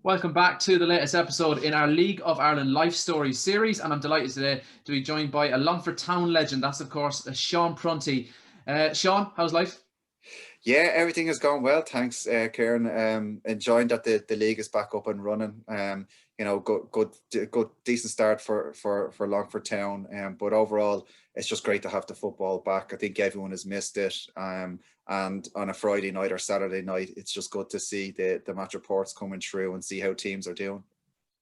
Welcome back to the latest episode in our League of Ireland Life Stories series, and I'm delighted today to be joined by a Longford Town legend. That's, of course, Sean Prunty. Sean, how's life? Yeah, everything is going well. Thanks, Kieran. Enjoying that the league is back up and running. Good, decent start for Longford Town. But overall, it's just great to have the football back. I think everyone has missed it. And on a Friday night or Saturday night, it's just good to see the match reports coming through and see how teams are doing.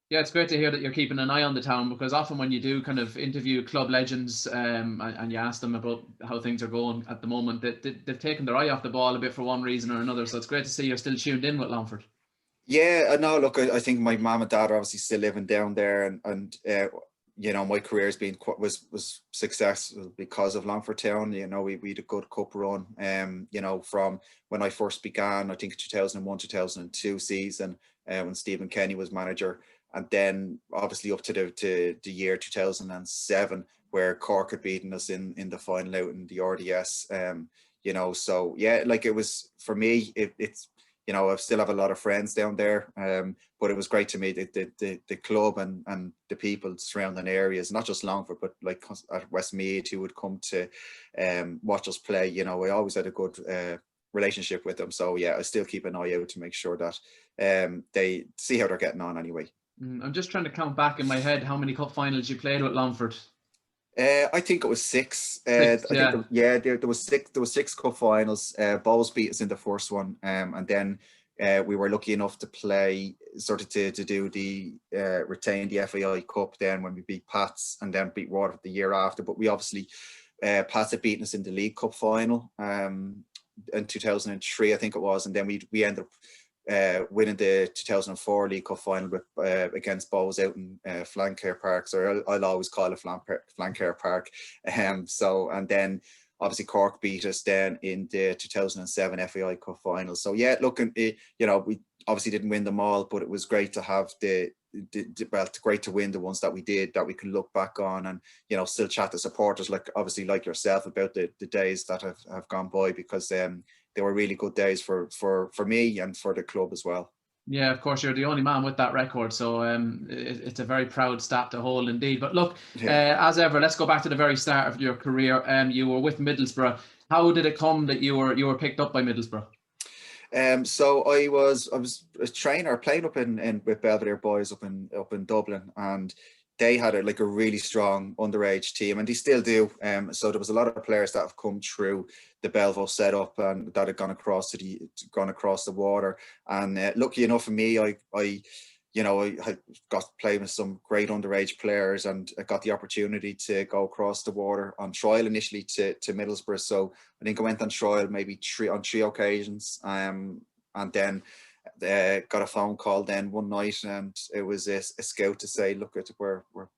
Yeah, it's great to hear that you're keeping an eye on the town, because often when you do kind of interview club legends and you ask them about how things are going at the moment, they've taken their eye off the ball a bit for one reason or another. So it's great to see you're still tuned in with Longford. Yeah, no, look, I think my mum and dad are obviously still living down there, and my career has been was successful because of Longford Town. We had a good cup run. From when I first began, I think 2001-2002 season, when Stephen Kenny was manager. And then obviously up to the year 2007, where Cork had beaten us in the final out in the RDS. So yeah, like it was for me. It's I still have a lot of friends down there, but it was great to meet the club and the people surrounding areas, not just Longford, but like at Westmeath, who would come to watch us play. I always had a good relationship with them. So yeah, I still keep an eye out to make sure that they see how they're getting on anyway. I'm just trying to count back in my head how many cup finals you played with Longford. I think it was six. Six, I think there was six. There was six cup finals. Bowls beat us in the first one, and then we were lucky enough to play to do the retain the FAI Cup. Then when we beat Pats and then beat Waterford the year after, but we obviously Pats had beaten us in the League Cup final in 2003, I think it was, and then we ended up winning the 2004 League Cup final against Bows out in Flancare Park. So I'll always call it Flancare Park. And then obviously Cork beat us then in the 2007 FAI Cup final. So yeah, we obviously didn't win them all, but it was great to have great to win the ones that we did, that we can look back on and still chat to supporters like yourself about the days that have gone by, because they were really good days for me and for the club as well. Yeah, of course, you're the only man with that record, so it's a very proud stat to hold indeed. But look, as ever, let's go back to the very start of your career. You were with Middlesbrough. How did it come that you were picked up by Middlesbrough? So I was a trainer playing up in with Belvedere Boys up in Dublin, and they had a really strong underage team, and they still do. So there was a lot of players that have come through the Belvo setup and that had gone across the water. And lucky enough for me, I had got to play with some great underage players, and I got the opportunity to go across the water on trial initially to Middlesbrough. So I think I went on trial maybe on three occasions, and then got a phone call then one night, and it was a scout to say, look, we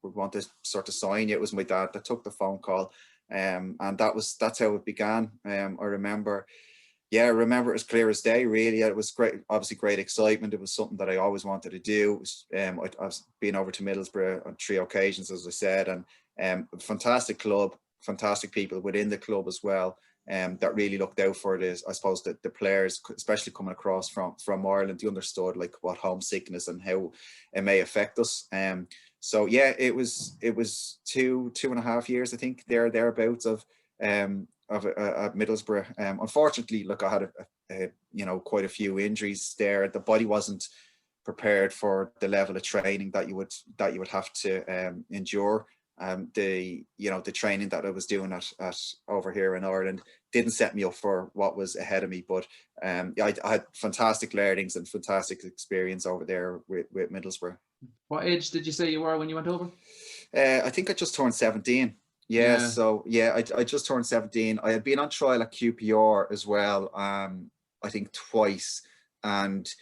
want to sort of sign you. It was my dad that took the phone call, and that's how it began. I remember it as clear as day, really. It was great, obviously great excitement. It was something that I always wanted to do. I've been over to Middlesbrough on three occasions, as I said, and fantastic club, fantastic people within the club as well. That really looked out for this. I suppose that the players, especially coming across from Ireland, they understood like what homesickness and how it may affect us. So yeah, it was 2.5 years, I think, thereabouts of Middlesbrough. Unfortunately, look, I had quite a few injuries there. The body wasn't prepared for the level of training that you would have to endure. The training that I was doing at over here in Ireland didn't set me up for what was ahead of me, but I had fantastic learnings and fantastic experience over there with Middlesbrough. What age did you say you were when you went over? I think I just turned 17. Yeah. So yeah, I just turned 17. I had been on trial at QPR as well, I think twice, and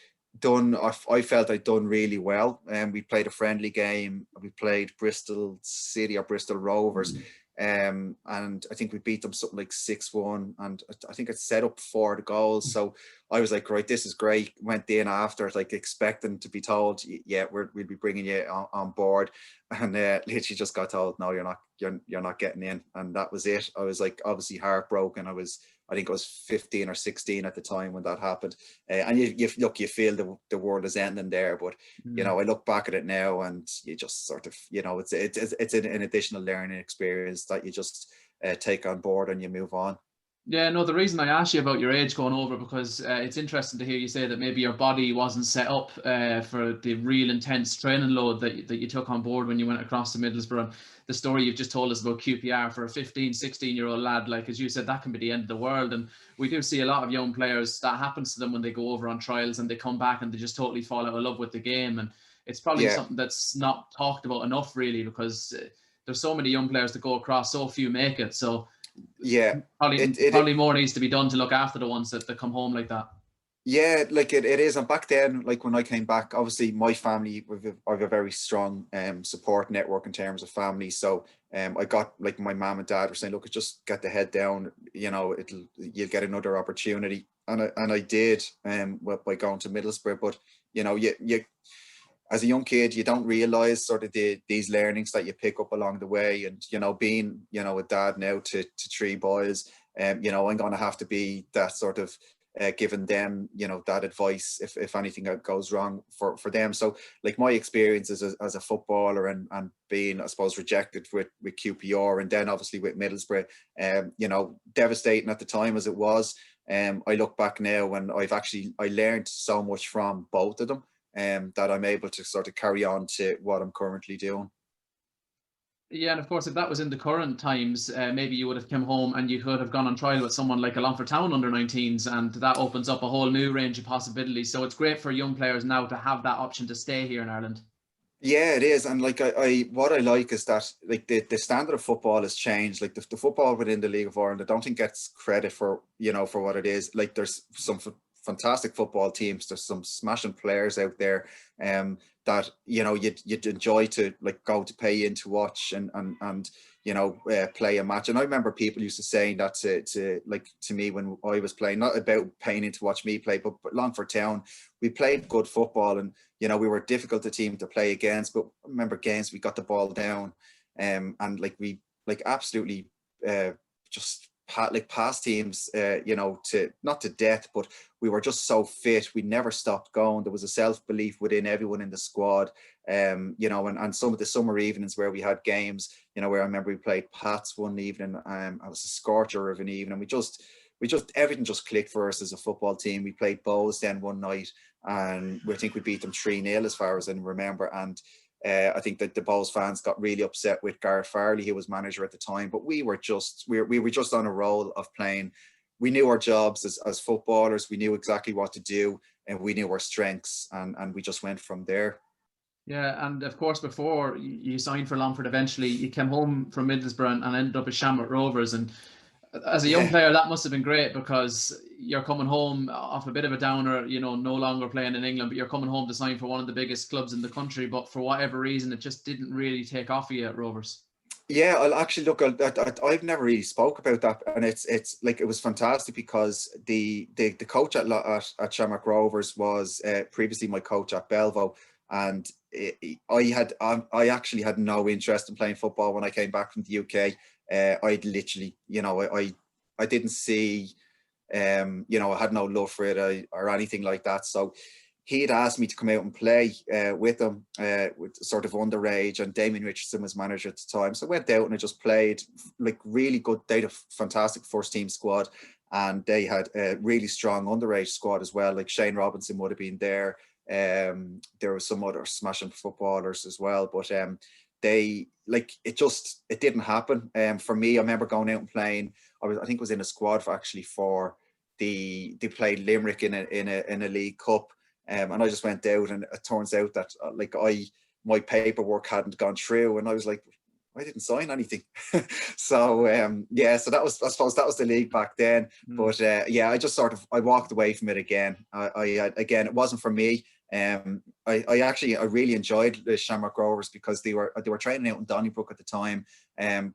I felt I'd done really well. And we played a friendly game. We played Bristol City or Bristol Rovers, and I think we beat them something like 6-1, and I think it set up 4 goals. So I was like, right, this is great. Went in after, like, expecting to be told, yeah, we'll be bringing you on board, and literally just got told, no, you're not getting in, and that was it. I was like, obviously heartbroken. I was I think I was 15 or 16 at the time when that happened. And you look, you feel the world is ending there. But, you know, I look back at it now and you just sort of, you know, it's an additional learning experience that you just take on board and you move on. Yeah, no, the reason I asked you about your age going over, because it's interesting to hear you say that maybe your body wasn't set up for the real intense training load that you took on board when you went across to Middlesbrough. And the story you've just told us about QPR for a 15, 16-year-old lad, like, as you said, that can be the end of the world. And we do see a lot of young players, that happens to them when they go over on trials and they come back and they just totally fall out of love with the game. And it's probably something that's not talked about enough, really, because there's so many young players that go across, so few make it. So yeah, probably more needs to be done to look after the ones that come home like that. Yeah, like it is. And back then, like when I came back, obviously my family, I have a very strong support network in terms of family. So I got, like, my mom and dad were saying, look, just get the head down, you know, you'll get another opportunity. And I did by going to Middlesbrough. But, you know, you as a young kid, you don't realize sort of these learnings that you pick up along the way. And, you know, being, you know, a dad now to three boys, you know, I'm going to have to be that sort of giving them, you know, that advice if anything goes wrong for them. So, like, my experience as a footballer and being, I suppose, rejected with QPR and then obviously with Middlesbrough, you know, devastating at the time as it was. I look back now and I learned so much from both of them. That I'm able to sort of carry on to what I'm currently doing. Yeah, and of course, if that was in the current times, maybe you would have come home and you could have gone on trial with someone like a Longford Town under-19s, and that opens up a whole new range of possibilities. So it's great for young players now to have that option to stay here in Ireland. Yeah, it is. And like what I like is that, like, the standard of football has changed. Like the football within the League of Ireland, I don't think gets credit for, you know, for what it is. Like, there's some fantastic football teams. There's some smashing players out there that, you know, you'd enjoy to, like, go to pay in to watch and you know, play a match. And I remember people used to saying that to me when I was playing, not about paying in to watch me play, but Longford Town, we played good football and, you know, we were a difficult team to play against, but I remember games we got the ball down and like we absolutely just past teams, you know, to not to death, but we were just so fit. We never stopped going. There was a self-belief within everyone in the squad, you know, and some of the summer evenings where we had games, you know, where I remember we played Pats one evening, it was a scorcher of an evening. We just everything just clicked for us as a football team. We played Bows then one night and I think we beat them 3-0 as far as I remember. And I think that the Bows fans got really upset with Gareth Farley, who was manager at the time. But we were just on a roll of playing. We knew our jobs as footballers. We knew exactly what to do, and we knew our strengths, and we just went from there. Yeah, and of course, before you signed for Longford, eventually you came home from Middlesbrough and ended up at Shamrock Rovers. And as a young player, that must have been great, because you're coming home off a bit of a downer, you know, no longer playing in England, but you're coming home to sign for one of the biggest clubs in the country. But for whatever reason, it just didn't really take off for you at Rovers. Yeah, I'll actually look. I've never really spoke about that, and it's like, it was fantastic because the coach at Shamrock Rovers was previously my coach at Belvo, and I actually had no interest in playing football when I came back from the UK. I'd literally, you know, I didn't see, you know, I had no love for it or anything like that. So he had asked me to come out and play with him, with sort of underage, and Damien Richardson was manager at the time. So I went out and I just played, like, really good. They had a fantastic first team squad, and they had a really strong underage squad as well. Like Shane Robinson would have been there. There were some other smashing footballers as well, but they, like, it didn't happen. For me, I remember going out and playing. I think it was in a squad for they played Limerick in a League Cup. And I just went out, and it turns out that my paperwork hadn't gone through, and I was like, I didn't sign anything. So so that was, I suppose, that was the league back then. But I just I walked away from it again. Again, it wasn't for me. I really enjoyed the Shamrock Rovers because they were training out in Donnybrook at the time,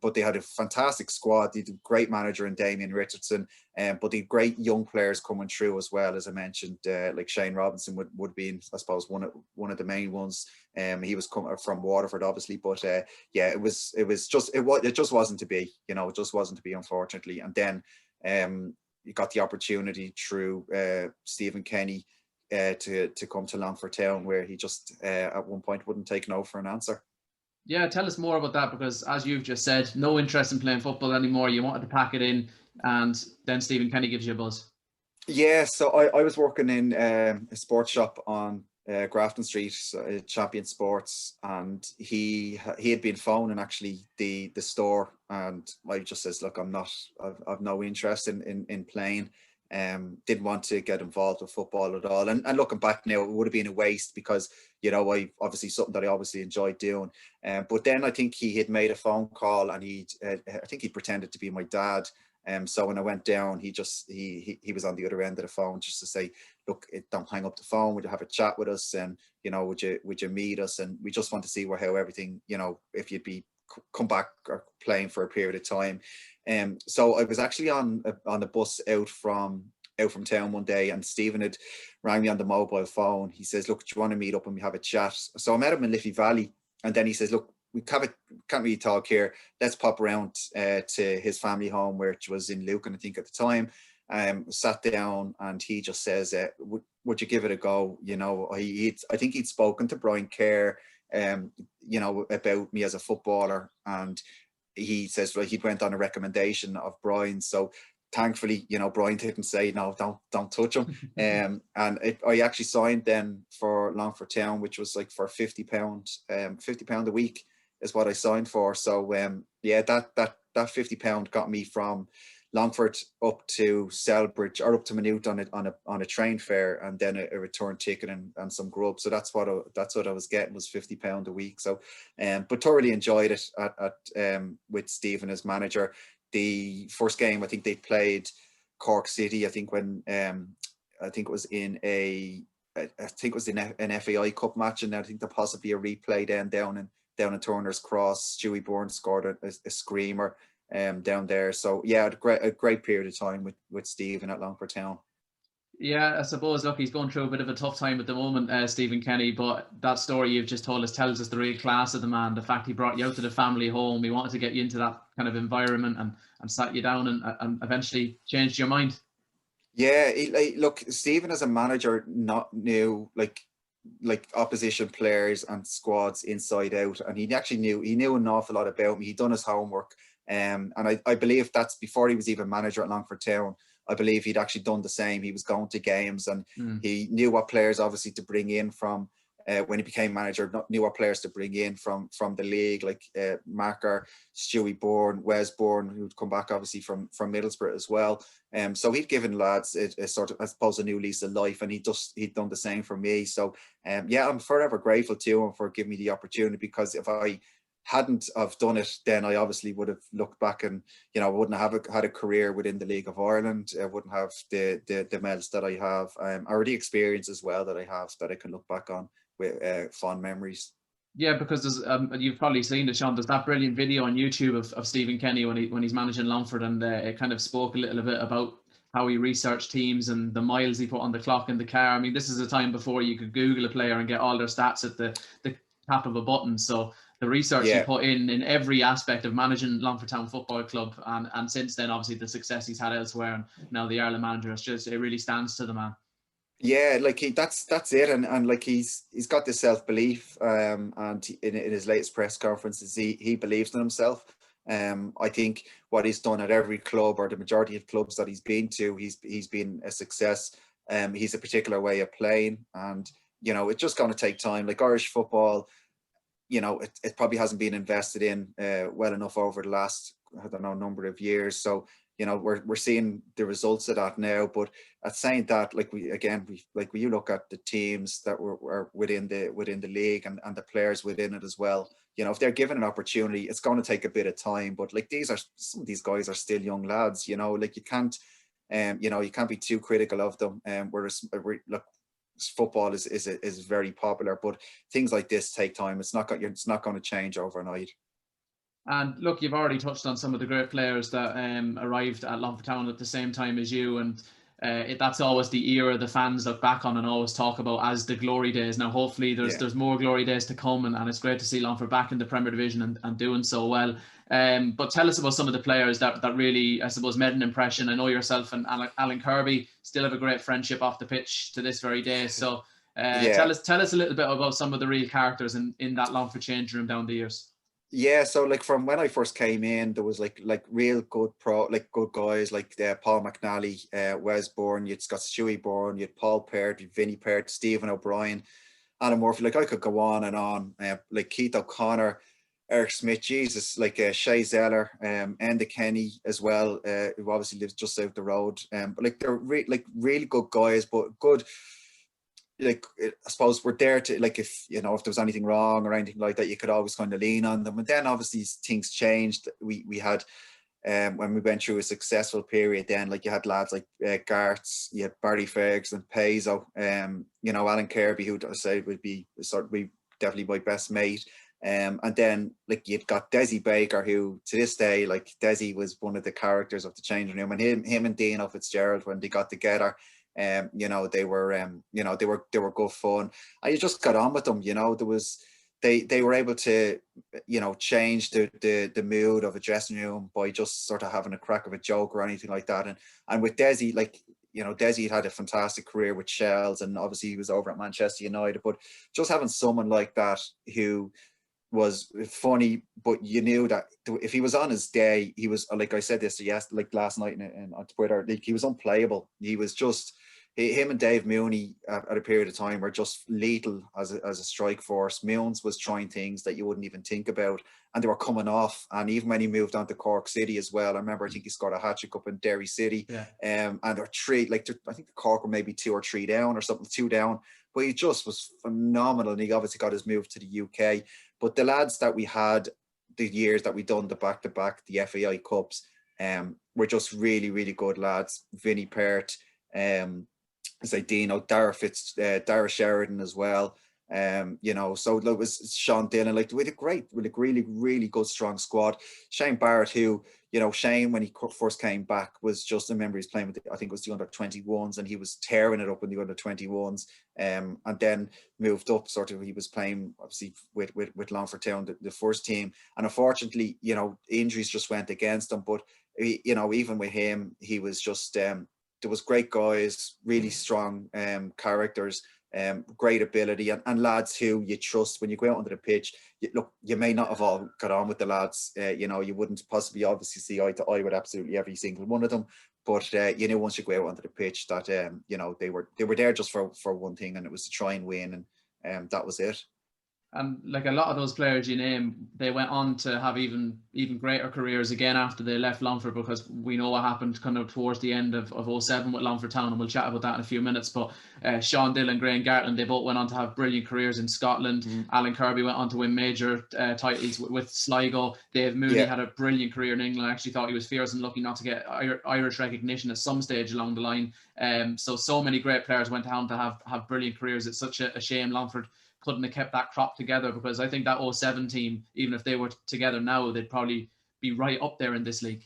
but they had a fantastic squad. They had a great manager in Damien Richardson, but they had great young players coming through as well. As I mentioned, like Shane Robinson would be, I suppose, one of the main ones. He was coming from Waterford, obviously, but it just wasn't to be. You know, it just wasn't to be, unfortunately. And then you got the opportunity through Stephen Kenny to come to Longford Town, where he just at one point wouldn't take no for an answer. Yeah, tell us more about that, because as you've just said, no interest in playing football anymore. You wanted to pack it in, and then Stephen Kenny gives you a buzz. Yeah, so I was working in a sports shop on Grafton Street, Champion Sports, and he had been phoning actually the store, and I just says, look, I've no interest in playing. Didn't want to get involved with football at all, and looking back now, it would have been a waste, because I obviously something that I obviously enjoyed doing. But then I think he had made a phone call, and I think he pretended to be my dad. So when I went down, he was on the other end of the phone just to say, look, don't hang up the phone. Would you have a chat with us? And would you meet us? And we just want to see how everything, if you'd be come back or playing for a period of time. So I was actually on a bus out from town one day, and Stephen had rang me on the mobile phone. He says, look, do you want to meet up and we have a chat? So I met him in Liffey Valley, and then he says, look, we can't really talk here. Let's pop around to his family home, which was in Lucan, I think, at the time. Sat down, and he just says, would you give it a go? I think he'd spoken to Brian Kerr, about me as a footballer, and he says, well, he went on a recommendation of Brian. So thankfully, Brian didn't say, no, don't touch him. And I actually signed then for Longford Town, which was like for £50 a week is what I signed for. So that £50 got me from Longford up to Selbridge, or up to Maynooth on a train fare, and then a return ticket and some grub. So that's what I was getting, was £50 a week. So but thoroughly enjoyed it with Stephen as manager. The first game, I think they played Cork City, I think when I think it was in an FAI Cup match, and I think there possibly a replay down in Turner's Cross. Stewie Bourne scored a screamer down there. So yeah, a great period of time with Stephen at Longford Town. Yeah, I suppose, look, he's going through a bit of a tough time at the moment, Stephen Kenny, but that story you've just told us tells us the real class of the man. The fact he brought you out to the family home, he wanted to get you into that kind of environment, and sat you down and eventually changed your mind. Yeah, look, Stephen as a manager knew like opposition players and squads inside out, and he actually knew an awful lot about me. He'd done his homework, and I believe that's before he was even manager at Longford Town. I believe he'd actually done the same. He was going to games, and he knew what players obviously to bring in from when he became manager, knew what players to bring in from the league, like Marker, Stewie Bourne, Wes Bourne, who'd come back obviously from Middlesbrough as well. So he'd given lads a sort of, I suppose, a new lease of life, and he'd done the same for me. So yeah, I'm forever grateful to him for giving me the opportunity, because if I hadn't have done it, then I obviously would have looked back and I wouldn't have had a career within the League of Ireland. I wouldn't have the medals that I have, or the experience as well that I have, that I can look back on with fond memories. Yeah, because there's you've probably seen it, Sean. There's that brilliant video on YouTube of Stephen Kenny when he's managing Longford, and it kind of spoke a little bit about how he researched teams and the miles he put on the clock in the car. I mean, this is a time before you could Google a player and get all their stats at the tap of a button. So the research he put in every aspect of managing Longford Town Football Club, and since then, obviously, the success he's had elsewhere, and now the Ireland manager, it really stands to the man. Yeah, like that's it, and like he's got this self-belief, and in his latest press conferences, he believes in himself. I think what he's done at every club, or the majority of clubs that he's been to, he's been a success. He's a particular way of playing, and it's just going to take time. Like Irish football, it probably hasn't been invested in well enough over the last, I don't know, number of years. So we're seeing the results of that now. But at saying that, like when you look at the teams that were within the league and the players within it as well, if they're given an opportunity, it's going to take a bit of time. But like some of these guys are still young lads, like you can't be too critical of them. Whereas look, football is very popular, but things like this take time. It's not going to change overnight. And look, you've already touched on some of the great players that arrived at Longford Town at the same time as you, and that's always the era the fans look back on and always talk about as the glory days. Now, hopefully there's more glory days to come, and it's great to see Longford back in the Premier Division and doing so well. But tell us about some of the players that really, I suppose, made an impression. I know yourself and Alan Kirby still have a great friendship off the pitch to this very day. So tell us a little bit about some of the real characters in that Longford changing room down the years. Yeah, so like from when I first came in, there was like real good good guys like Paul McNally, Wes Bourne, you'd got Stewie Bourne, you'd Paul Peart, you'd Vinnie Peart, Stephen O'Brien, Alan Murphy. Like I could go on and on. Like Keith O'Connor, Eric Smith, Jesus, like Shay Zeller, Enda Kenny as well, who obviously lives just out the road. But like they're really good guys, but good. Like I suppose we're there to, like, if there was anything wrong or anything like that, you could always kind of lean on them. And then obviously things changed. We had when we went through a successful period, then like you had lads like Garts, you had Barry Fergs and Paizo, Alan Kirby, who I say would be definitely my best mate. And then like you've got Desi Baker, who to this day, like Desi was one of the characters of the changing room, and him and Dino Fitzgerald, when they got together, they were good fun, and you just got on with them. They were able to change the mood of a dressing room by just sort of having a crack of a joke or anything like that. And with Desi, Desi had a fantastic career with Shells, and obviously he was over at Manchester United, but just having someone like that who was funny, but you knew that if he was on his day, he was, like I said this last night on Twitter, like he was unplayable. He was just, him and Dave Mooney at a period of time were just lethal as a strike force. Moons was trying things that you wouldn't even think about, and they were coming off. And even when he moved on to Cork City as well, I remember, I think he scored a hat-trick up in Derry City. Yeah. And they're I think the Cork were maybe 2 or 3 down or something, 2 down. But he just was phenomenal, and he obviously got his move to the UK. But the lads that we had, the years that we done the back-to-back, the FAI Cups, were just really, really good lads. Vinnie Peart, Dino, Dara Sheridan as well. So there was Sean Dillon, like with a really, really good, strong squad. Shane Barrett, who, Shane, when he first came back, was just, I remember he's playing with, I think it was the under-21s, and he was tearing it up in the under-21s, and then moved up, sort of, he was playing, obviously, with Longford Town, the first team, and unfortunately, injuries just went against him, but, even with him, he was just, there was great guys, really strong characters, great ability, and lads who you trust when you go out onto the pitch. You may not have all got on with the lads, you wouldn't possibly obviously see eye to eye with absolutely every single one of them, but once you go out onto the pitch that they were there just for one thing, and it was to try and win, and that was it. And like a lot of those players you name, they went on to have even greater careers again after they left Longford, because we know what happened kind of towards the end of 07 with Longford Town, and we'll chat about that in a few minutes. But Sean Dillon, Graham Gartland, they both went on to have brilliant careers in Scotland. Alan Kirby went on to win major titles with Sligo. Dave Mooney had a brilliant career in England. I actually thought he was fierce and lucky not to get Irish recognition at some stage along the line. So many great players went on to have brilliant careers. It's such a shame Longford couldn't have kept that crop together, because I think that 07 team, even if they were together now, they'd probably be right up there in this league.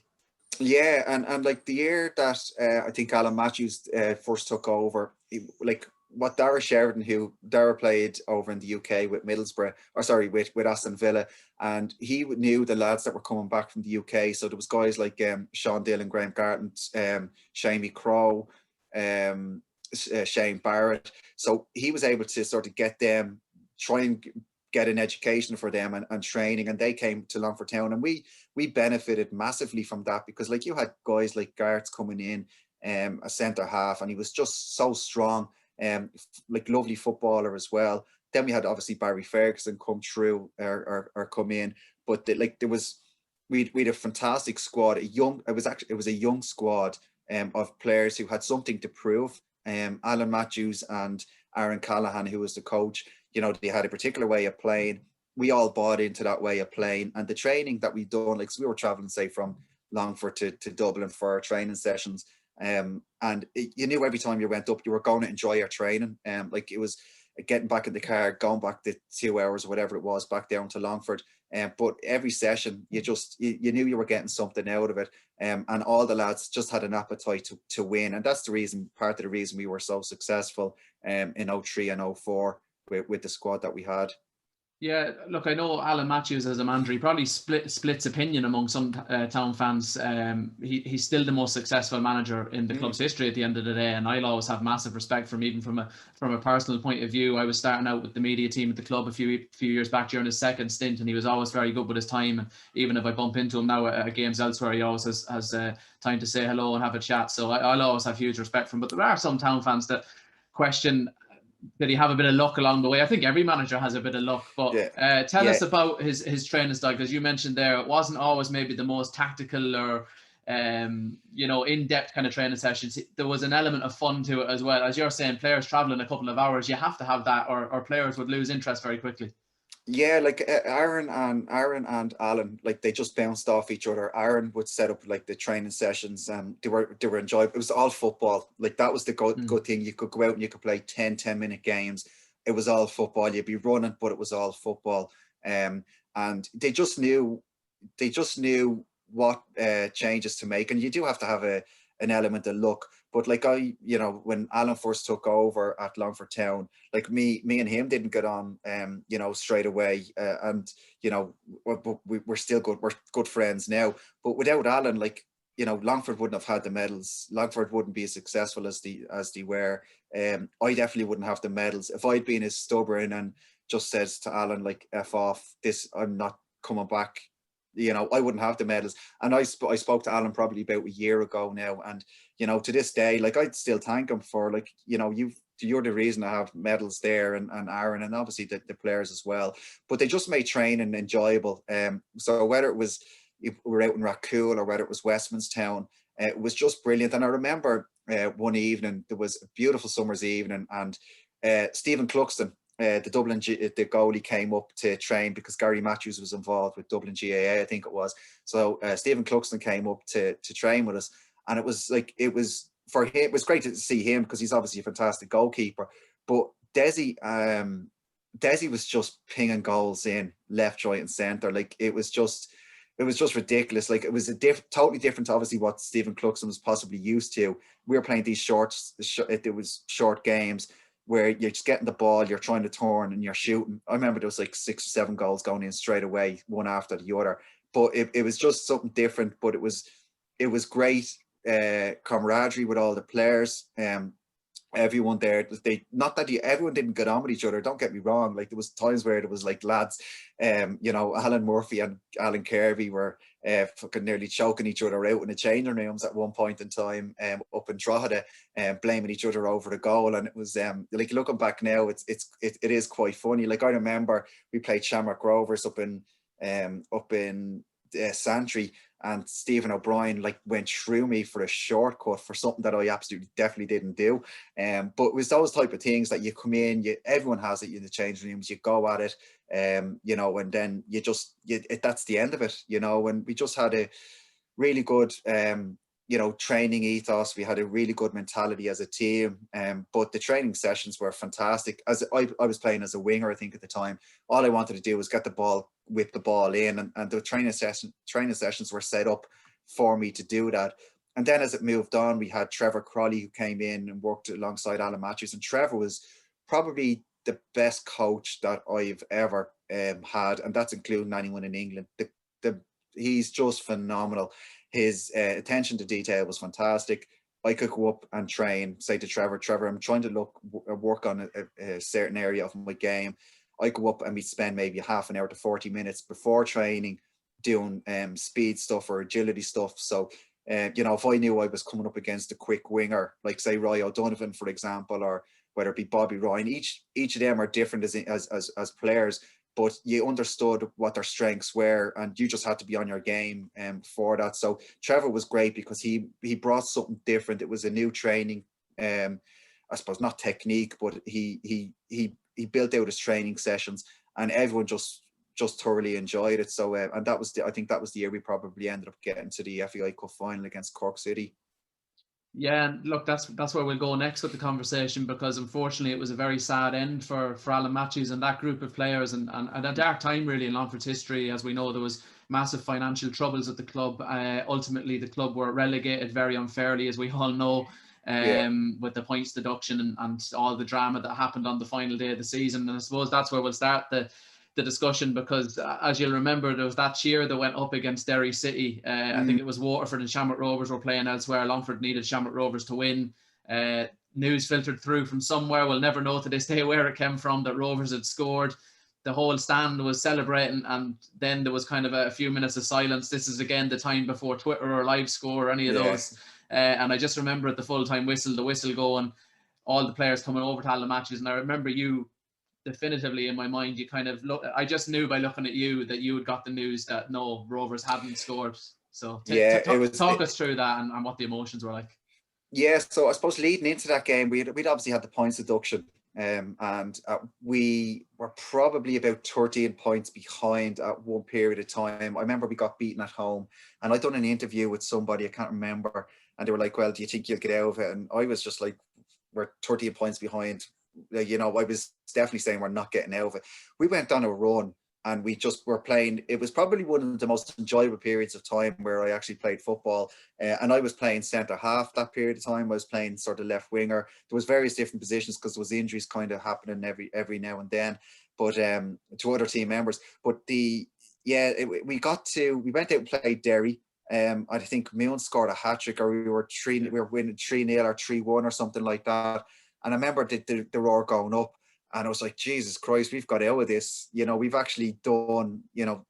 Yeah, and like the year that I think Alan Mathews first took over, like what Dara Sheridan, who Dara played over in the UK with Middlesbrough, with Aston Villa, and he knew the lads that were coming back from the UK. So there was guys like Sean Dillon, Graham Gartland, Shamie Crow, Shane Barrett. So he was able to sort of get them, try and get an education for them and training, and they came to Longford Town, and we benefited massively from that, because like you had guys like Garts coming in, a centre half, and he was just so strong, like lovely footballer as well. Then we had obviously Barry Ferguson come through or come in, but we had a fantastic squad. It was a young squad of players who had something to prove. Alan Mathews and Aaron Callahan, who was the coach, they had a particular way of playing. We all bought into that way of playing, and the training that we done, like, so we were traveling, say, from Longford to Dublin for our training sessions, you knew every time you went up, you were going to enjoy your training. Like it was getting back in the car, going back the 2 hours or whatever it was, back down to Longford. But every session, you knew you were getting something out of it. And all the lads just had an appetite to win. And that's part of the reason we were so successful in 03 and 04 with the squad that we had. Yeah, look, I know Alan Mathews as a manager, he probably splits opinion among some Town fans. He's still the most successful manager in the club's history at the end of the day, and I'll always have massive respect for him, even from a personal point of view. I was starting out with the media team at the club a few years back during his second stint, and he was always very good with his time. And even if I bump into him now at games elsewhere, he always has time to say hello and have a chat. So I'll always have huge respect for him. But there are some Town fans that question, did he have a bit of luck along the way? I think every manager has a bit of luck, but tell us about his training style, because you mentioned there it wasn't always maybe the most tactical or in-depth kind of training sessions. There was an element of fun to it as well. As you're saying, players traveling a couple of hours, you have to have that, or players would lose interest very quickly. Yeah, like Aaron and Alan, like they just bounced off each other. Aaron would set up like the training sessions, and they were enjoyable. It was all football. Like that was the good thing. You could go out and you could play 10-minute games. It was all football. You'd be running, but it was all football. And they just knew what changes to make. And you do have to have an element of luck. But like when Alan first took over at Longford Town, like me and him didn't get on, straight away. And we're still good. We're good friends now. But without Alan, Longford wouldn't have had the medals. Longford wouldn't be as successful as they were. I definitely wouldn't have the medals if I'd been as stubborn and just said to Alan, like, F off this, I'm not coming back. I wouldn't have the medals. And I spoke to Alan probably about a year ago now, and to this day, like, I'd still thank him for, like, you're the reason I have medals there, and Aaron, and obviously the players as well. But they just made training enjoyable. So whether it was we're out in Rathcoole or whether it was Westmanstown, it was just brilliant. And I remember one evening, there was a beautiful summer's evening, and Stephen Cluxton, the goalie, came up to train because Gary Mathews was involved with Dublin GAA, I think it was. So Stephen Cluxton came up to train with us, and it was for him, it was great to see him because he's obviously a fantastic goalkeeper. But Desi was just pinging goals in left, right, and centre. Like it was just ridiculous. Like it was totally different to obviously what Stephen Cluxton was possibly used to. We were playing these it was short games where you're just getting the ball, you're trying to turn and you're shooting. I remember there was like 6 or 7 goals going in straight away, one after the other. But it was just something different. But it was great camaraderie with all the players. Everyone there, everyone didn't get on with each other. Don't get me wrong. Like there was times where there was like lads, Alan Murphy and Alan Kirby were fucking nearly choking each other out in the changing rooms at one point in time, up in Drogheda, blaming each other over the goal. And it was like, looking back now, it is quite funny. Like I remember we played Shamrock Rovers up in Santry, and Stephen O'Brien like went through me for a shortcut for something that I absolutely definitely didn't do. But it was those type of things that you come in, everyone has it in the changing rooms, you go at it, and then that's the end of it, and we just had a really good training ethos. We had a really good mentality as a team, but the training sessions were fantastic. As I was playing as a winger, I think at the time, all I wanted to do was whip the ball in, and the training sessions were set up for me to do that. And then as it moved on, we had Trevor Crowley, who came in and worked alongside Alan Mathews, and Trevor was probably the best coach that I've ever had, and that's including anyone in England. He's just phenomenal. His attention to detail was fantastic. I could go up and train, say to Trevor, I'm trying to work on a certain area of my game. I go up and we spend maybe half an hour to 40 minutes before training doing speed stuff or agility stuff. So, if I knew I was coming up against a quick winger, like say Roy O'Donovan, for example, or whether it be Bobby Ryan, each of them are different as players, but you understood what their strengths were, and you just had to be on your game for that. So Trevor was great because he brought something different. It was a new training, I suppose not technique, but he built out his training sessions, and everyone just thoroughly enjoyed it. So and I think that was the year we probably ended up getting to the FAI Cup final against Cork City. Yeah, and look, that's where we'll go next with the conversation, because unfortunately it was a very sad end for Alan Mathews and that group of players, and a dark time really in Longford's history. As we know, there was massive financial troubles at the club. Ultimately, the club were relegated very unfairly, as we all know, Yeah, with the points deduction and all the drama that happened on the final day of the season. And I suppose that's where we'll start the discussion, because as you'll remember, there was that cheer that went up against Derry City. I think it was Waterford and Shamrock Rovers were playing elsewhere. Longford needed Shamrock Rovers to win. News filtered through from somewhere, we'll never know to this day where it came from, that Rovers had scored. The whole stand was celebrating, and then there was kind of a few minutes of silence. This is again the time before Twitter or Live Score or any of yeah. those. And I just remember at the full-time whistle, the whistle going, all the players coming over to Alan Matthews, and I remember you definitively in my mind. You kind of look. I just knew by looking at you that you had got the news that no, Rovers hadn't scored. So Yeah, it was. talk us through that and what the emotions were like. Yeah, so I suppose leading into that game, we'd obviously had the points deduction, and we were probably about 13 points behind at one period of time. I remember we got beaten at home, and I'd done an interview with somebody, I can't remember, and they were like, well, do you think you'll get out of it? And I was just like, we're 13 points behind. You know, I was definitely saying we're not getting out of it. We went on a run, and we just were playing. It was probably one of the most enjoyable periods of time where I actually played football. And I was playing centre half that period of time. I was playing sort of left winger. There was various different positions because there was injuries kind of happening every now and then, but to other team members. But we went out and played Derry. I think Moon scored a hat trick, or we were winning 3-0 or 3-1 or something like that. And I remember the roar going up. And I was like, Jesus Christ, we've got out of this. You know, we've actually done, you know,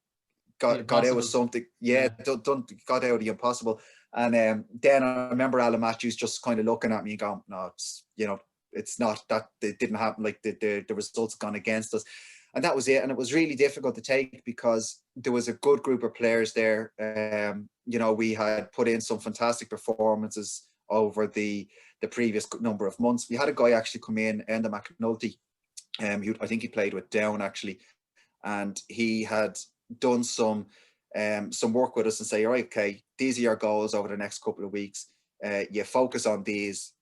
got out of something. Yeah, got out of the impossible. And then I remember Alan Matthews just kind of looking at me and going, no, it's not that, it didn't happen. Like the results gone against us. And that was it. And it was really difficult to take because there was a good group of players there. You know, we had put in some fantastic performances over the previous number of months. We had a guy actually come in, Enda McNulty. I think he played with Down actually, and he had done some work with us and say, all right, okay, these are your goals over the next couple of weeks. You focus on these,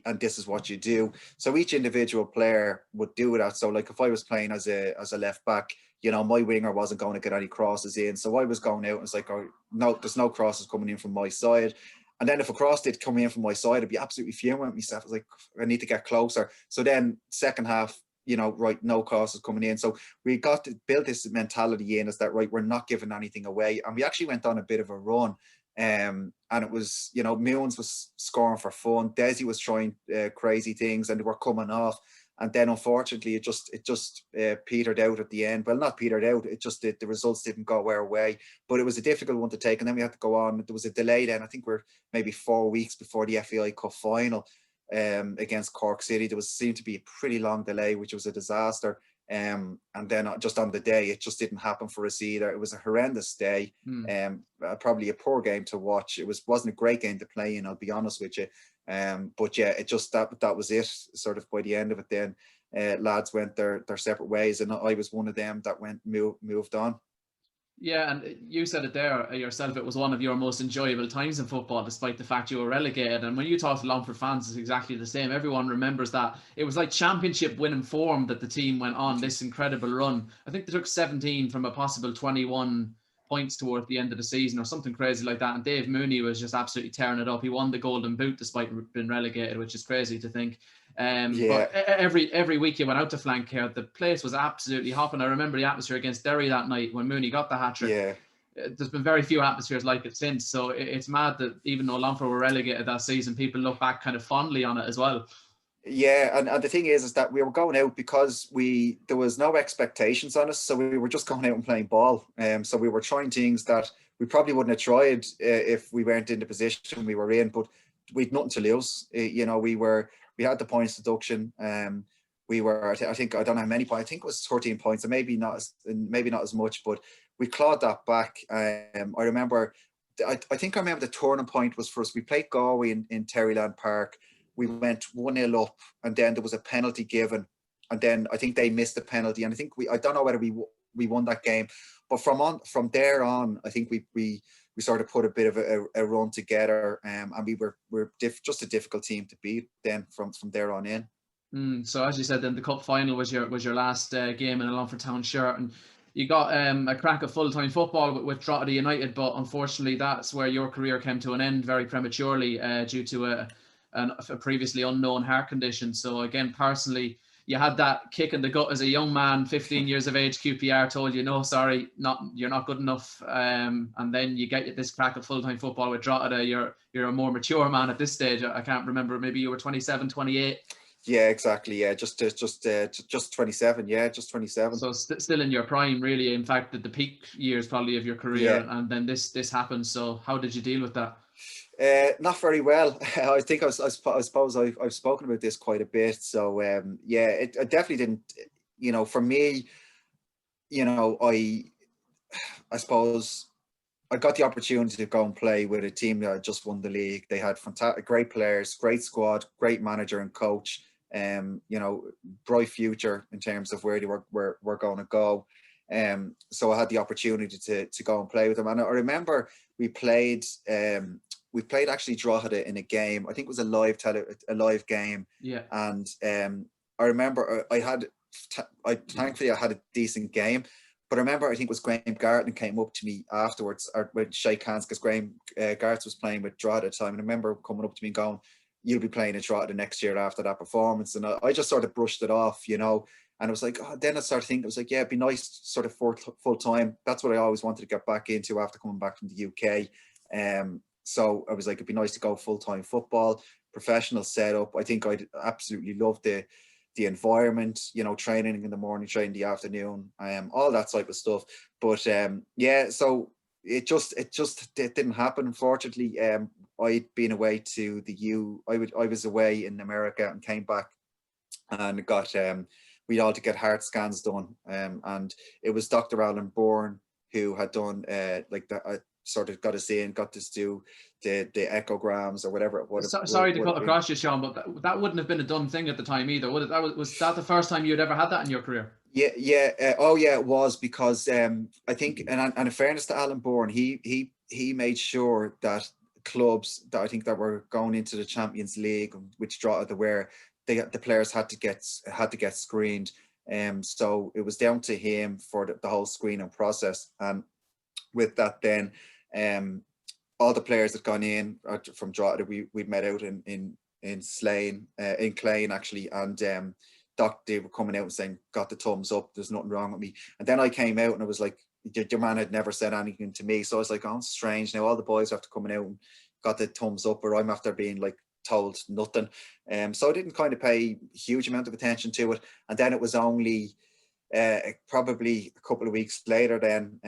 and this is what you do. So each individual player would do that. So like if I was playing as a left back, you know, my winger wasn't going to get any crosses in, so I was going out and it's like, oh no, there's no crosses coming in from my side. And then if a cross did come in from my side, I'd be absolutely fuming at myself. I was like, I need to get closer. So then second half, you know, right, no crosses coming in. So we got to build this mentality in, is that, right, we're not giving anything away. And we actually went on a bit of a run. And it was, you know, Moons was scoring for fun. Desi was trying crazy things and they were coming off. And then unfortunately, it just petered out at the end. Well, not petered out. It just the results didn't go our way. But it was a difficult one to take. And then we had to go on. There was a delay then. I think we're maybe 4 weeks before the FAI Cup final against Cork City. There seemed to be a pretty long delay, which was a disaster. And then just on the day, it just didn't happen for us either. It was a horrendous day. Probably a poor game to watch. It wasn't a great game to play in, I'll be honest with you. But yeah, it just that was it. Sort of by the end of it, then lads went their separate ways, and I was one of them that moved on. Yeah, and you said it there yourself. It was one of your most enjoyable times in football, despite the fact you were relegated. And when you talk to Longford fans, it's exactly the same. Everyone remembers that. It was like championship winning form that the team went on this incredible run. I think they took 17 from a possible 21 points towards the end of the season or something crazy like that. And Dave Mooney was just absolutely tearing it up. He won the Golden Boot despite being relegated, which is crazy to think. But every week you went out to Flancare, the place was absolutely hopping. I remember the atmosphere against Derry that night when Mooney got the hat-trick. Yeah. There's been very few atmospheres like it since. So it's mad that even though Longford were relegated that season, people look back kind of fondly on it as well. Yeah, and the thing is that we were going out because there was no expectations on us, so we were just going out and playing ball. So we were trying things that we probably wouldn't have tried if we weren't in the position we were in. But we'd nothing to lose. You know, we had the points deduction. We were, I think, I don't know how many points. I think it was 13 points, and maybe not as much, but we clawed that back. I remember, I think I remember the turning point was for us. We played Galway in Terryland Park. We went 1-0 up, and then there was a penalty given, and then I think they missed the penalty, and I think I don't know whether we won that game, but from there on, I think we sort of put a bit of a run together, and we were just a difficult team to beat then from there on in. So as you said, then the cup final was your last game in a Longford Town shirt, and you got a crack at full-time football with Drogheda United, but unfortunately that's where your career came to an end very prematurely due to a previously unknown heart condition. So again, personally, you had that kick in the gut as a young man, 15 years of age. QPR told you, no, sorry, you're not good enough, and then you get this crack at full-time football with Drogheda. You're a more mature man at this stage. I can't remember, maybe you were 27, 28. Yeah, exactly. Yeah, just 27. Yeah, just 27. So still in your prime, really. In fact, the peak years probably of your career, and then this happened. So how did you deal with that? Not very well. I think I suppose I've spoken about this quite a bit. So yeah, it definitely didn't. You know, for me, you know, I suppose I got the opportunity to go and play with a team that had just won the league. They had fantastic, great players, great squad, great manager and coach. You know, bright future in terms of where they were going to go. So I had the opportunity to go and play with them. And I remember we played actually Drogheda in a game. I think it was a live game. Yeah. And I remember thankfully I had a decent game. But I remember, I think it was Graham Garton came up to me afterwards, or would shake hands, because Graham Garton was playing with Drogheda at the time. And I remember coming up to me and going, "You'll be playing at Drogheda next year after that performance." And I just sort of brushed it off, you know. And I was like, then I started thinking, I was like, yeah, it'd be nice sort of full time. That's what I always wanted to get back into after coming back from the UK. So I was like, it'd be nice to go full-time football, professional setup. I think I'd absolutely love the environment, you know, training in the morning, training in the afternoon, all that type of stuff. But yeah, so it didn't happen, unfortunately. I'd been away to I was away in America and came back and got we all to get heart scans done, and it was Dr. Alan Bourne who had done like that. Sort of got us in, got us do the echograms or whatever. Sorry to cut across you, Sean, but that wouldn't have been a done thing at the time either, would it? Was that the first time you'd ever had that in your career? Yeah. Oh yeah, it was, because I think, and in fairness to Alan Bourne, he made sure that clubs that I think that were going into the Champions League, which Drogheda were, the players had to get screened. So it was down to him for the whole screening process. And with that, then all the players that gone in from Drogheda, we met out in Slane, in Clane actually, and they were coming out and saying, got the thumbs up, there's nothing wrong with me. And then I came out and I was like, your man had never said anything to me. So I was like, oh, it's strange. Now all the boys have to come out and got the thumbs up, or I'm after being like told nothing. So I didn't kind of pay a huge amount of attention to it. And then it was only probably a couple of weeks later then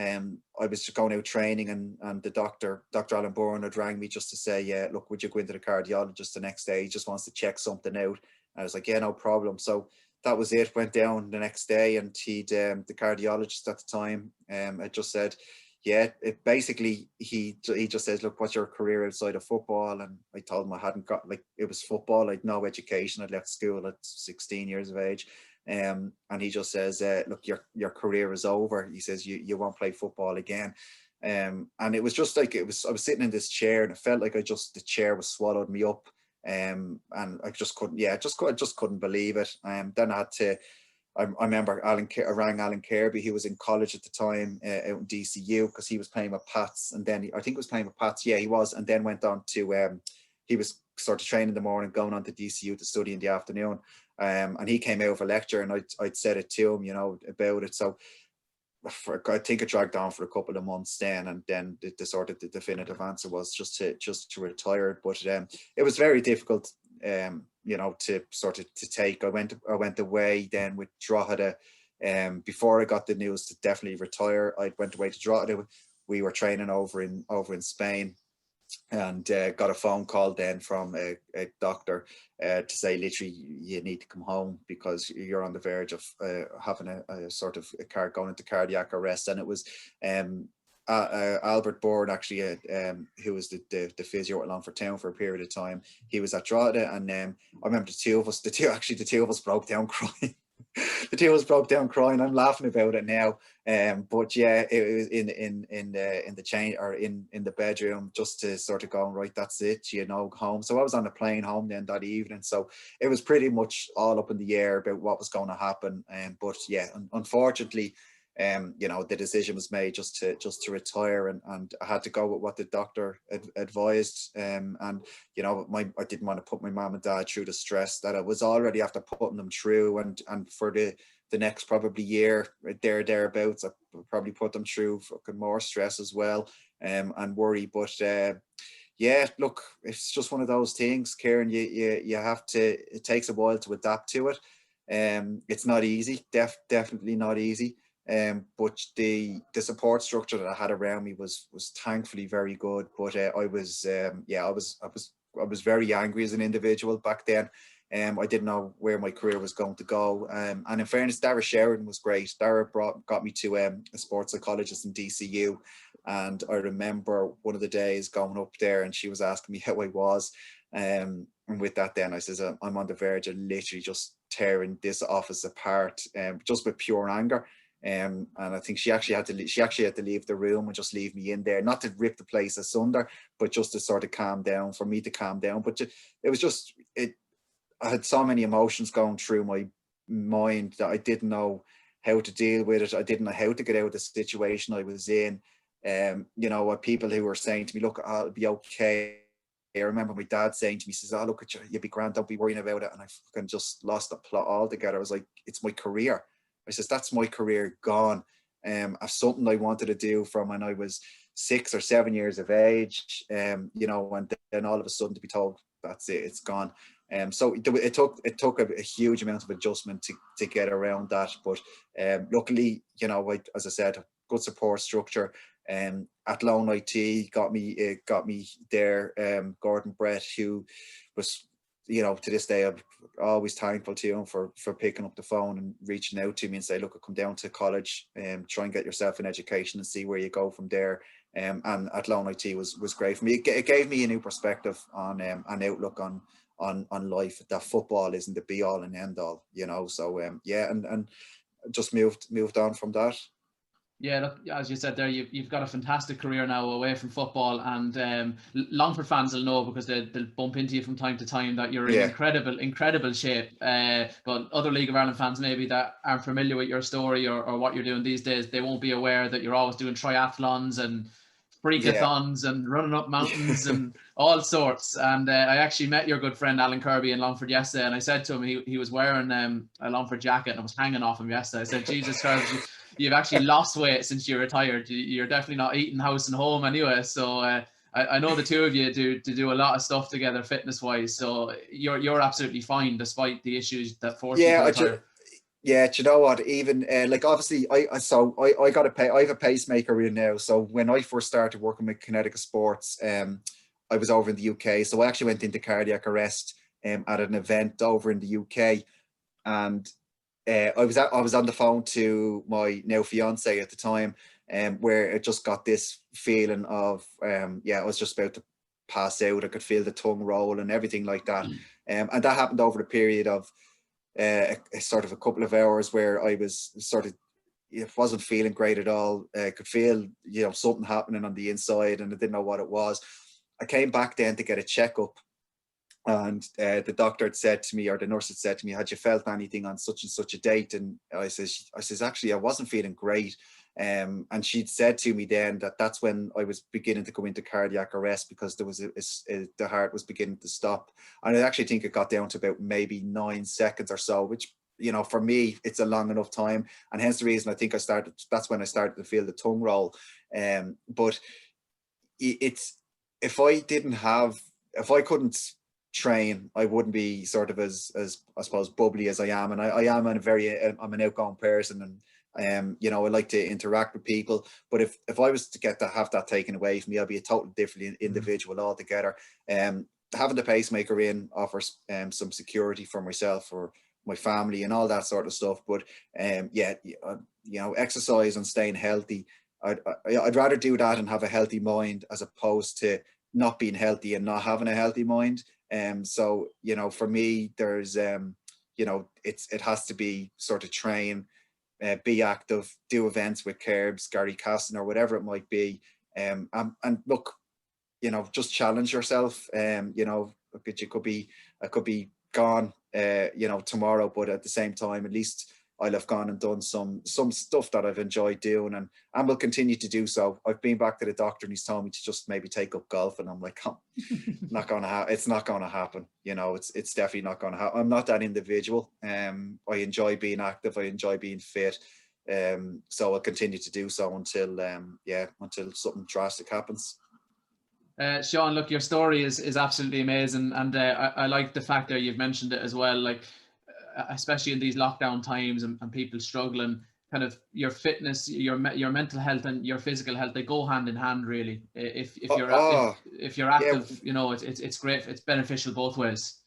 I was going out training, and the Dr. Alan Bourne had rang me just to say, yeah, look, would you go into the cardiologist the next day? He just wants to check something out. And I was like, yeah, no problem. So that was it. Went down the next day, and the cardiologist at the time had just said, yeah, it basically, he just says, look, what's your career outside of football? And I told him I hadn't got, like, it was football. I'd no education. I'd left school at 16 years of age. And he just says, look, your career is over. He says, you won't play football again. And it was just like, I was sitting in this chair, and it felt like the chair was swallowed me up. And I just couldn't, I just couldn't believe it. Then I had to, I remember I rang Alan Kirby. He was in college at the time out in DCU, because he was playing with Pats, and then I think he was playing with Pats. Yeah, he was, and then went on to he was sort of training in the morning, going on to DCU to study in the afternoon. And he came out with a lecture, and I'd said it to him, you know, about it. So I think it dragged on for a couple of months then, and then the sort of the definitive answer was just to retire. But it was very difficult, you know, to take. I went away then with Drogheda. Before I got the news to definitely retire, I went away to Drogheda. We were training over in Spain, and got a phone call then from a doctor to say, literally, you need to come home because you're on the verge of having a sort of going into cardiac arrest. And it was Albert Bourne, actually, who was the physio at Longford Town for a period of time. He was at Drogheda, and I remember the two of us broke down crying. the two of us broke down crying. I'm laughing about it now. But yeah, it was in the change, or in the bedroom, just to sort of go, right, that's it, home. So I was on a plane home then that evening. So it was pretty much all up in the air about what was going to happen. But yeah, unfortunately, the decision was made just to retire, and I had to go with what the doctor advised. And I didn't want to put my mum and dad through the stress that I was already after putting them through, and for the next probably year thereabouts, I probably put them through fucking more stress as well, and worry. But yeah, look, it's just one of those things, Kieran. You have to. It takes a while to adapt to it. It's not easy. Definitely not easy. But the support structure that I had around me was thankfully very good. But I was very angry as an individual back then. I didn't know where my career was going to go. And in fairness, Dara Sheridan was great. Dara got me to a sports psychologist in DCU. And I remember one of the days going up there, and she was asking me how I was. And with that, then I says, I'm on the verge of literally just tearing this office apart, just with pure anger. And I think she actually had to leave the room and just leave me in there, not to rip the place asunder, but just to sort of calm down, for me to calm down. But it was just I had so many emotions going through my mind that I didn't know how to deal with it. I didn't know how to get out of the situation I was in. People who were saying to me, look, I'll be okay. I remember my dad saying to me, he says, oh, look at you, you'll be grand, don't be worrying about it. And I fucking just lost the plot altogether. I was like, it's my career. I says, that's my career gone. I've something I wanted to do from when I was 6 or 7 years of age, and then all of a sudden to be told, that's it, it's gone. So it took a huge amount of adjustment to get around that. But luckily, as I said, good support structure. At Lone IT got me there. Gordon Brett, who was, to this day, I'm always thankful to him for picking up the phone and reaching out to me and say, look, I'll come down to college and try and get yourself an education and see where you go from there. And at Lone IT was great for me. It gave me a new perspective on an outlook on life, that football isn't the be all and end all, So and just moved on from that. Yeah, look, as you said there, you've got a fantastic career now away from football, and Longford fans will know, because they'll bump into you from time to time, that you're in incredible shape. But other League of Ireland fans maybe that aren't familiar with your story or what you're doing these days, they won't be aware that you're always doing triathlons and freakathons and running up mountains and all sorts. And I actually met your good friend Alan Kirby in Longford yesterday, and I said to him, he was wearing a Longford jacket and I was hanging off him yesterday. I said, Jesus Christ, you've actually lost weight since you retired. You're definitely not eating house and home anyway. So I know the two of you do a lot of stuff together fitness wise. So you're absolutely fine despite the issues that forced you to retire. Yeah, do you know what? Even obviously, I have a pacemaker in now. So when I first started working with Connecticut Sports, I was over in the UK. So I actually went into cardiac arrest at an event over in the UK, and I was on the phone to my now fiance at the time, where it just got this feeling of I was just about to pass out. I could feel the tongue roll and everything like that, and that happened over the period of sort of a couple of hours where I was wasn't feeling great at all. I could feel something happening on the inside, and I didn't know what it was. I came back then to get a checkup, and the doctor had said to me, or the nurse had said to me, had you felt anything on such and such a date? And I says actually I wasn't feeling great. And she'd said to me then that that's when I was beginning to go into cardiac arrest, because there was the heart was beginning to stop. And I actually think it got down to about maybe 9 seconds or so, which, for me, it's a long enough time. And hence the reason I think that's when I started to feel the tongue roll. But if I couldn't train, I wouldn't be sort of as I suppose bubbly as I am. And I'm an outgoing person, and I like to interact with people. But if I was to have that taken away from me, I'd be a totally different individual altogether. Having the pacemaker in offers some security for myself or my family and all that sort of stuff. But exercise and staying healthy, I'd rather do that and have a healthy mind, as opposed to not being healthy and not having a healthy mind. So for me, there's you know, it has to be sort of train, be active, do events with Kerbs, Gary Caston, or whatever it might be. And look, you know, just challenge yourself. You know, look, I could be gone, you know, tomorrow, but at the same time, at least I'll have gone and done some stuff that I've enjoyed doing, and will continue to do so. I've been back to the doctor and he's told me to just maybe take up golf, and I'm like, oh, not gonna happen. It's not gonna happen. You know, it's definitely not gonna happen. I'm not that individual. I enjoy being active. I enjoy being fit. So I'll continue to do so until until something drastic happens. Sean, look, your story is absolutely amazing, and I like the fact that you've mentioned it as well. Like, especially in these lockdown times and people struggling, kind of your fitness, your mental health and your physical health, they go hand in hand, really. If you're active, yeah, you know, it's great. It's beneficial both ways.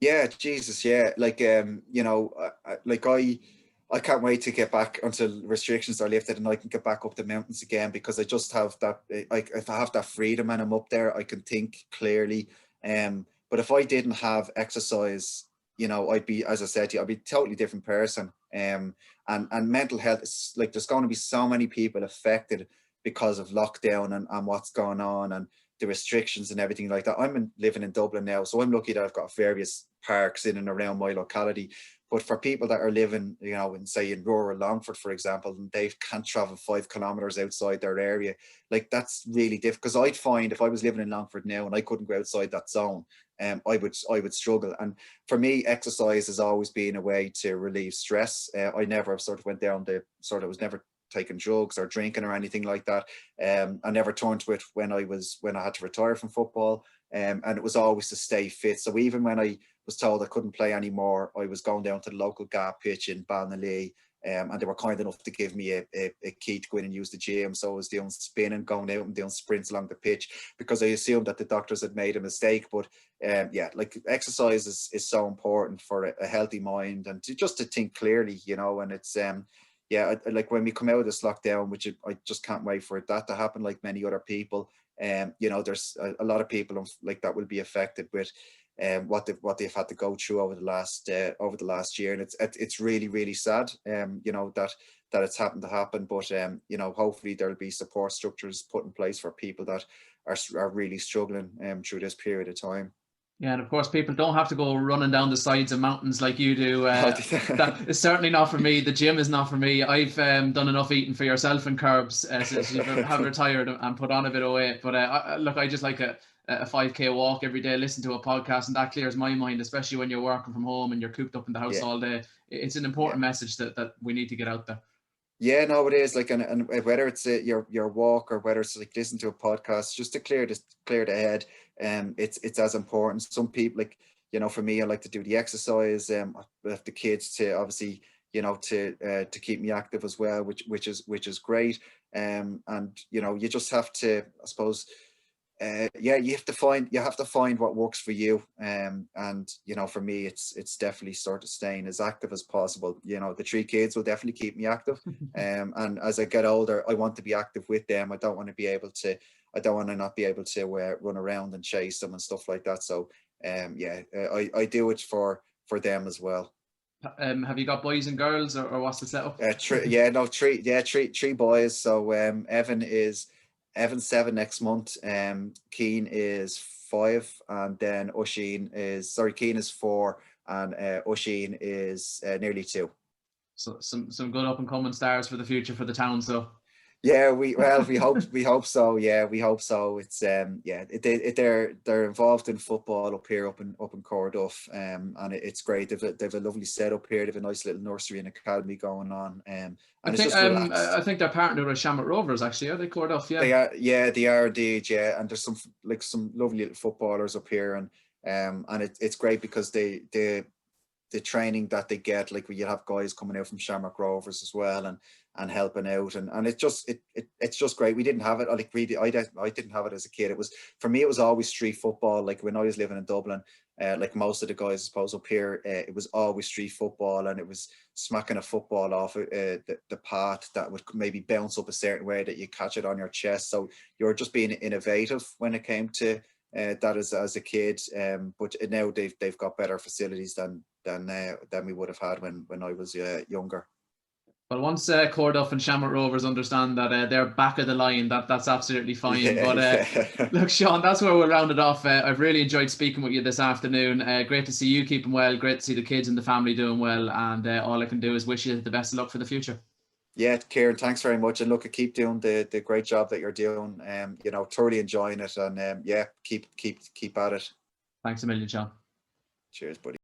Yeah, Jesus, yeah. Like, you know, I can't wait to get back until restrictions are lifted and I can get back up the mountains again, because I just have that, if I have that freedom and I'm up there, I can think clearly. But if I didn't have exercise, you know, I'd be, as I said to you, I'd be a totally different person. And mental health is like, there's going to be so many people affected because of lockdown and what's going on and the restrictions and everything like that. I'm living in Dublin now, so I'm lucky that I've got various parks in and around my locality. But for people that are living, you know, in, say, in rural Longford, for example, and they can't travel 5 kilometers outside their area, like, that's really difficult. Because I'd find if I was living in Longford now and I couldn't go outside that zone, I would struggle. And for me, exercise has always been a way to relieve stress. I never sort of went down the sort of, was never taking drugs or drinking or anything like that. I never turned to it when I had to retire from football. And it was always to stay fit. So even when I was told I couldn't play anymore, I was going down to the local GAP pitch in Ballinlee, and they were kind enough to give me a key to go in and use the gym. So I was doing spinning, going out and doing sprints along the pitch, because I assumed that the doctors had made a mistake. But yeah, like, exercise is so important for a healthy mind and just to think clearly, you know. And it's yeah, like, when we come out of this lockdown, which I just can't wait for that to happen, like many other people. You know, there's a lot of people like that will be affected with what they've had to go through over the last year, and it's really, really sad, you know, that it's happened to happen. But you know, hopefully there'll be support structures put in place for people that are really struggling through this period of time. Yeah, and of course, people don't have to go running down the sides of mountains like you do. That is certainly not for me. The gym is not for me. I've done enough eating for yourself and carbs since you have retired and put on a bit of weight. But look, I just like a 5K walk every day, listen to a podcast, and that clears my mind, especially when you're working from home and you're cooped up in the house all day. It's an important message that we need to get out there. Yeah, no, it is. Like, and whether it's your walk or whether it's like listen to a podcast, just to clear the head, it's as important. Some people, like, you know, for me, I like to do the exercise. I have the kids to obviously, you know, to keep me active as well, which is great. And you know, you just have to, I suppose, yeah, you have to find what works for you. And you know, for me, it's definitely sort of staying as active as possible. You know, the 3 kids will definitely keep me active. And as I get older, I want to be active with them. I don't want to not be able to run around and chase them and stuff like that. So yeah, I do it for them as well. Have you got boys and girls, or what's the setup? Three boys. So Evan's 7 next month. Keane is 5, and then Keen is 4, and Oisin is nearly 2. So some good up and coming stars for the future for the town. So yeah, we hope so. Yeah, we hope so. It's they're involved in football up in Corduff, and it's great. They've a lovely setup here. They've a nice little nursery and academy going on. And I think they're partnered with Shamrock Rovers, actually. Are they Corduff? Yeah. They are indeed. Yeah, and there's some lovely little footballers up here, and it's great because the training that they get, like, you have guys coming out from Shamrock Rovers as well and helping out, and it's just great. We didn't have it, like, really, I didn't have it as a kid. It was, for me, it was always street football. Like, when I was living in Dublin, like most of the guys, I suppose, up here, it was always street football, and it was smacking a football off the path that would maybe bounce up a certain way that you catch it on your chest. So you're just being innovative when it came to that as a kid. But now they've got better facilities than than we would have had when I was younger. Well, once Corduff and Shamrock Rovers understand that they're back of the line, that's absolutely fine. Yeah, Look, Sean, that's where we'll round it off. I've really enjoyed speaking with you this afternoon. Great to see you keeping well. Great to see the kids and the family doing well. And all I can do is wish you the best of luck for the future. Yeah, Kieran, thanks very much. And look, keep doing the great job that you're doing. Thoroughly enjoying it. And keep at it. Thanks a million, Sean. Cheers, buddy.